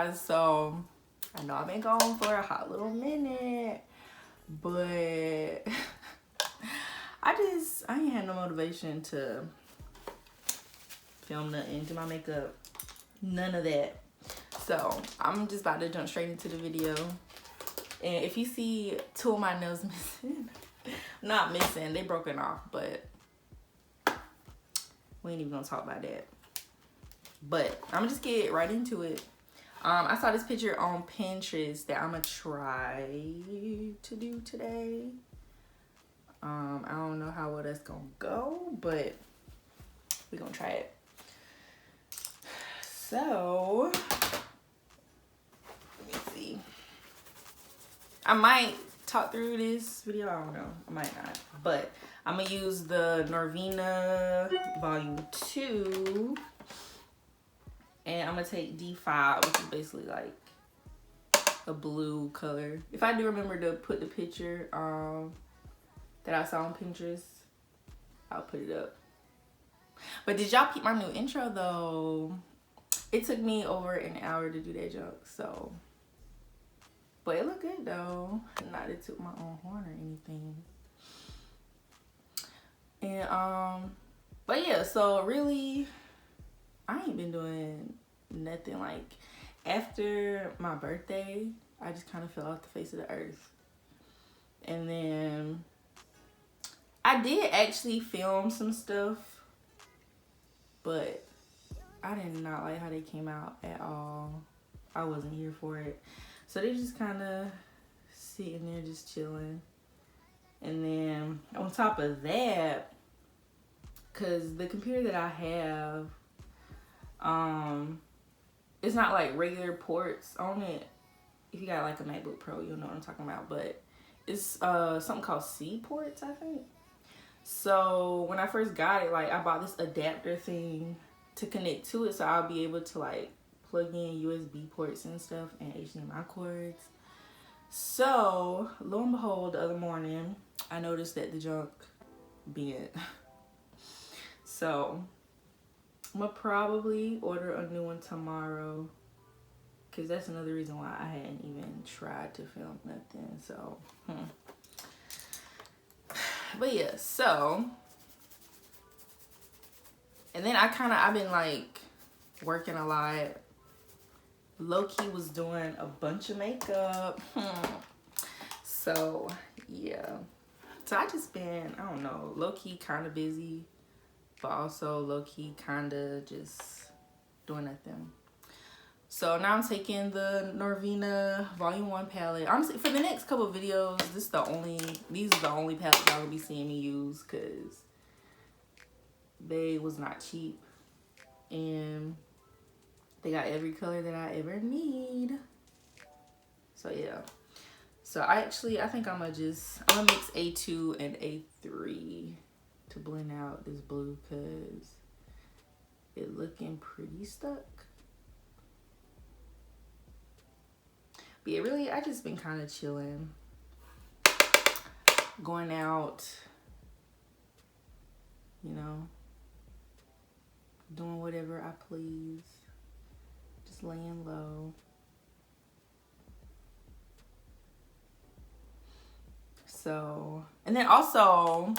guys. So I know I've been gone for a hot little minute, but I ain't had no motivation to film nothing, do my makeup, none of that. So I'm just about to jump straight into the video. And if you see 2 of my nails missing, not missing, they broken off, but we ain't even gonna talk about that. But I'm gonna just get right into it. I saw this picture on Pinterest that I'm gonna try to do today. I don't know how well that's gonna go, but we're gonna try it. So let me see. I might talk through this video. I don't know. I might not. But I'm gonna use the Norvina Volume 2. And I'm gonna take D5, which is basically like a blue color. If I do remember to put the picture that I saw on Pinterest, I'll put it up. But did y'all peep my new intro though? It took me over an hour to do that joke, so. But it looked good though. Not to toot my own horn or anything. And but yeah, so really I ain't been doing nothing. Like after my birthday, I just kind of fell off the face of the earth. And then I did actually film some stuff, but I did not like how they came out at all. I wasn't here for it. So they just kind of sitting there just chilling. And then on top of that, because the computer that I have, it's not like regular ports on it. If you got like a MacBook Pro, you'll know what I'm talking about. But it's something called C ports, I think. So when I first got it, like I bought this adapter thing to connect to it, so I'll be able to like plug in USB ports and stuff and HDMI cords. So lo and behold, the other morning I noticed that the junk bent. So I'm gonna probably order a new one tomorrow, because that's another reason why I hadn't even tried to film nothing. So but yeah, so and then I've been like working a lot. Low-key was doing a bunch of makeup. So yeah, so I just been, I don't know, low-key kind of busy, but also low-key kind of just doing nothing. So now I'm taking the Norvina Volume 1 palette. Honestly, for the next couple of videos, these are the only palettes y'all will be seeing me use, because they was not cheap. And they got every color that I ever need. So yeah. So I think I'm gonna mix A2 and A3 to blend out this blue, because it looking pretty stuck. But yeah, really, I just been kind of chilling, going out, you know, doing whatever I please, just laying low. So, and then also,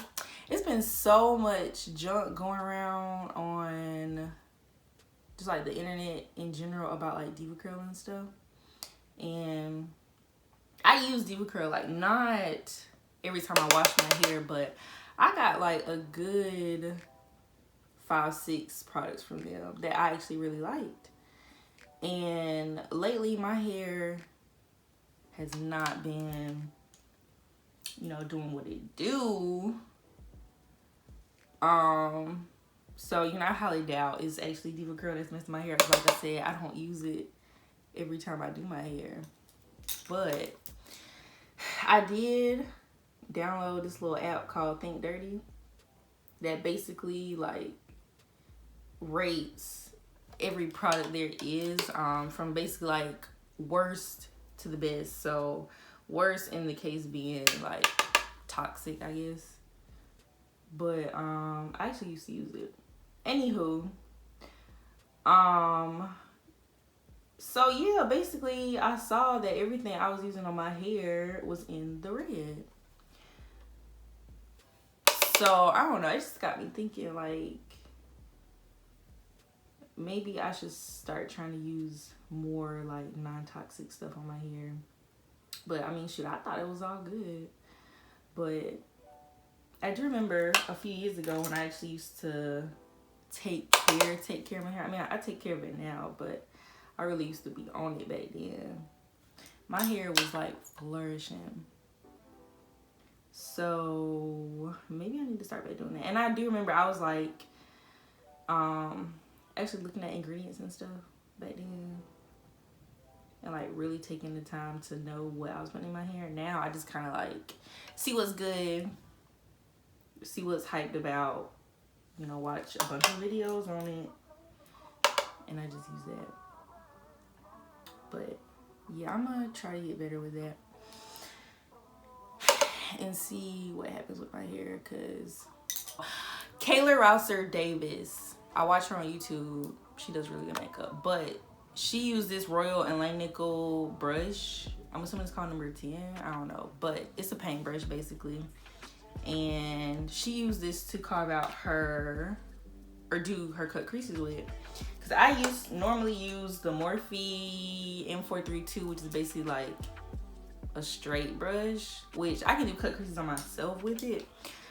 it's been so much junk going around on just like the internet in general about like Diva Curl and stuff. And I use Diva Curl like not every time I wash my hair, but I got like a good 5-6 products from them that I actually really liked. And lately my hair has not been, you know, doing what it do. So, you know, I highly doubt it's actually Diva Curl that's messing my hair up. Like I said, I don't use it every time I do my hair. But I did download this little app called Think Dirty that basically like rates every product there is, from basically like worst to the best. So worst in the case being like toxic, I guess. But I actually used to use it. Anywho, So yeah, basically I saw that everything I was using on my hair was in the red. So I don't know, it just got me thinking like maybe I should start trying to use more like non-toxic stuff on my hair. But I mean, shoot, I thought it was all good. But I do remember a few years ago when I actually used to take care of my hair. I mean, I take care of it now, but I really used to be on it back then. My hair was like flourishing. So maybe I need to start back doing that. And I do remember I was like actually looking at ingredients and stuff back then. And like really taking the time to know what I was putting in my hair. Now I just kind of like see what's good, see what's hyped about, you know, watch a bunch of videos on it, and I just use that. But yeah, I'm gonna try to get better with that and see what happens with my hair. Cause Kayla Rouser Davis, I watch her on YouTube. She does really good makeup, but she used this Royal and Langnickel brush. I'm assuming it's called number 10. I don't know, but it's a paintbrush basically. And she used this to carve out her, or do her cut creases with. Cause I normally use the Morphe M432, which is basically like a straight brush, which I can do cut creases on myself with it,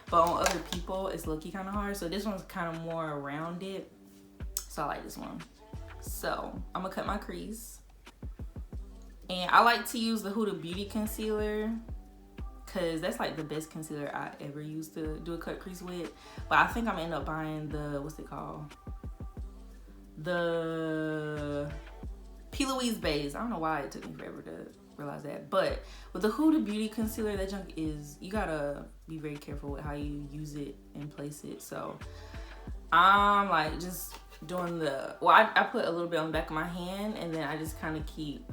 but on other people it's low-key kind of hard. So this one's kind of more rounded, so I like this one. So I'm gonna cut my crease, and I like to use the Huda Beauty concealer because that's like the best concealer I ever used to do a cut crease with. But I think I'm gonna end up buying the, what's it called, the P. Louise Bays. I don't know why it took me forever to realize that, but with the Huda Beauty concealer, that junk is, you gotta be very careful with how you use it and place it. So I'm like just doing the, well, I put a little bit on the back of my hand, and then I just kind of keep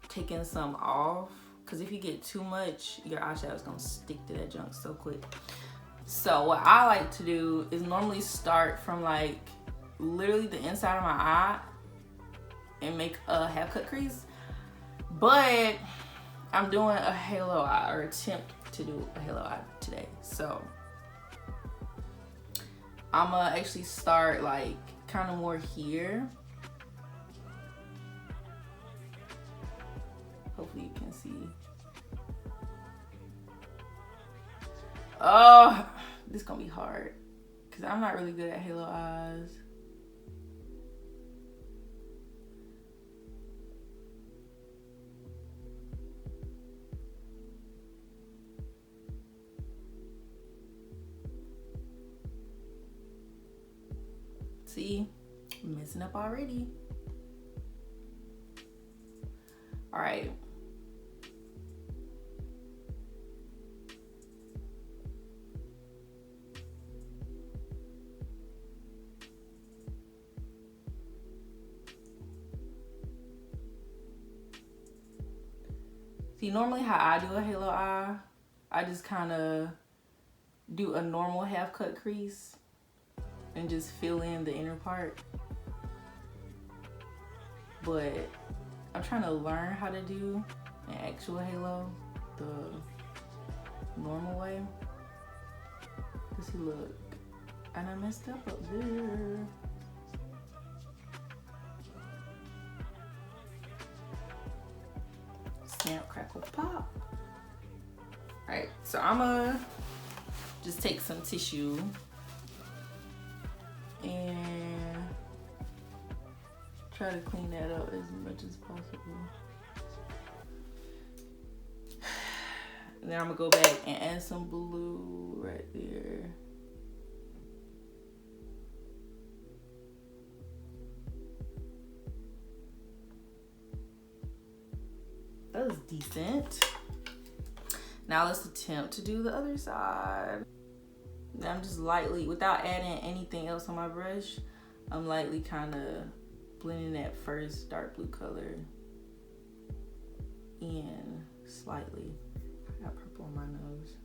taking some off, because if you get too much, your eyeshadow is gonna stick to that junk so quick. So what I like to do is normally start from like literally the inside of my eye and make a half cut crease, but I'm doing a halo eye, or attempt to do a halo eye today. So I'm gonna actually start like kind of more here. Hopefully you can see. Oh, this is gonna be hard because I'm not really good at halo eyes. See, I'm messing up already. All right. See, normally how I do a halo eye, I just kind of do a normal half cut crease and just fill in the inner part. But I'm trying to learn how to do an actual halo the normal way. Cause see, look, and I messed up there. Snap, crackle, pop. All right, so I'm gonna just take some tissue and try to clean that up as much as possible. And then I'm gonna go back and add some blue right there. That was decent. Now let's attempt to do the other side. I'm just lightly, without adding anything else on my brush, I'm lightly kind of blending that first dark blue color in slightly. I got purple on my nose.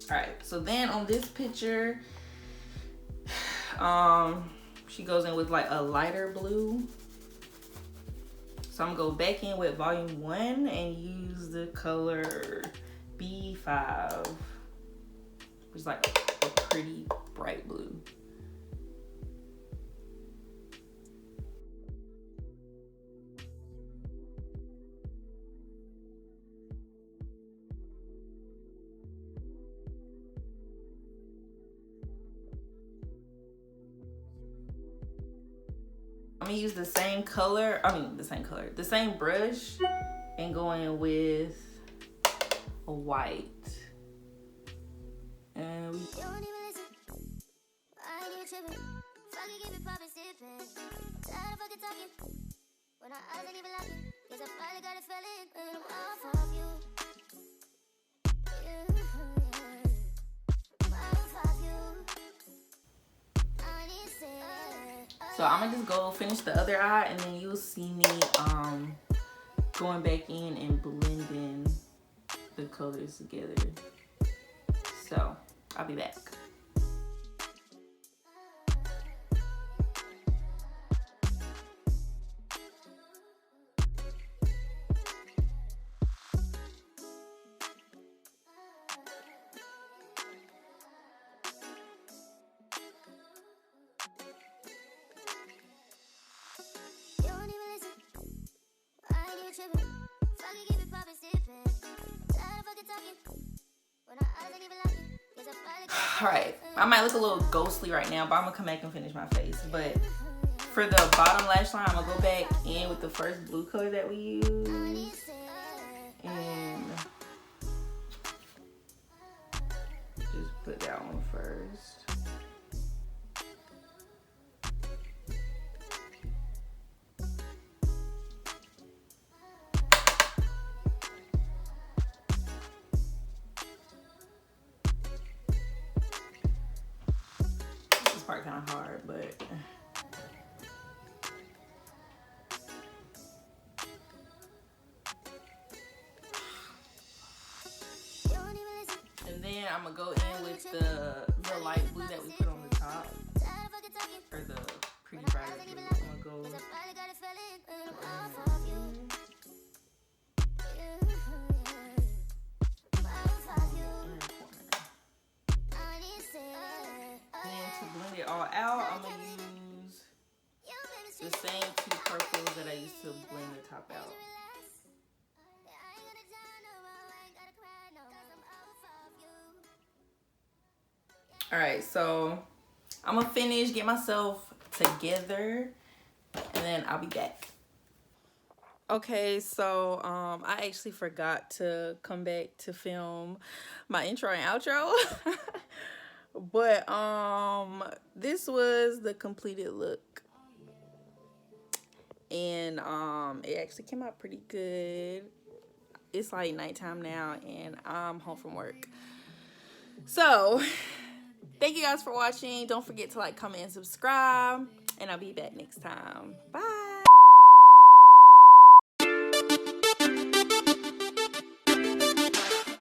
All right, so then on this picture, She goes in with like a lighter blue. So I'm gonna go back in with volume 1 and use the color B5, which is like a pretty bright blue. I'm gonna use the same color, the same brush, and go in with a white. And so I'm gonna just go finish the other eye, and then you'll see me going back in and blending the colors together. So I'll be back. All right, I might look a little ghostly right now, but I'm gonna come back and finish my face. But for the bottom lash line, I'm gonna go back in with the first blue color that we used, and just put that on first. Part kind of hard, but and then I'm gonna go in with the light blue that we put on the top, or the pretty bright blue. I'm gonna go blend it all out. I'm gonna use the same 2 purples that I used to blend the top out. All right, so I'm gonna finish, get myself together, and then I'll be back. Okay, so I actually forgot to come back to film my intro and outro. But this was the completed look, and it actually came out pretty good. It's like nighttime now, and I'm home from work. So thank you guys for watching. Don't forget to like, comment, and subscribe, and I'll be back next time. Bye.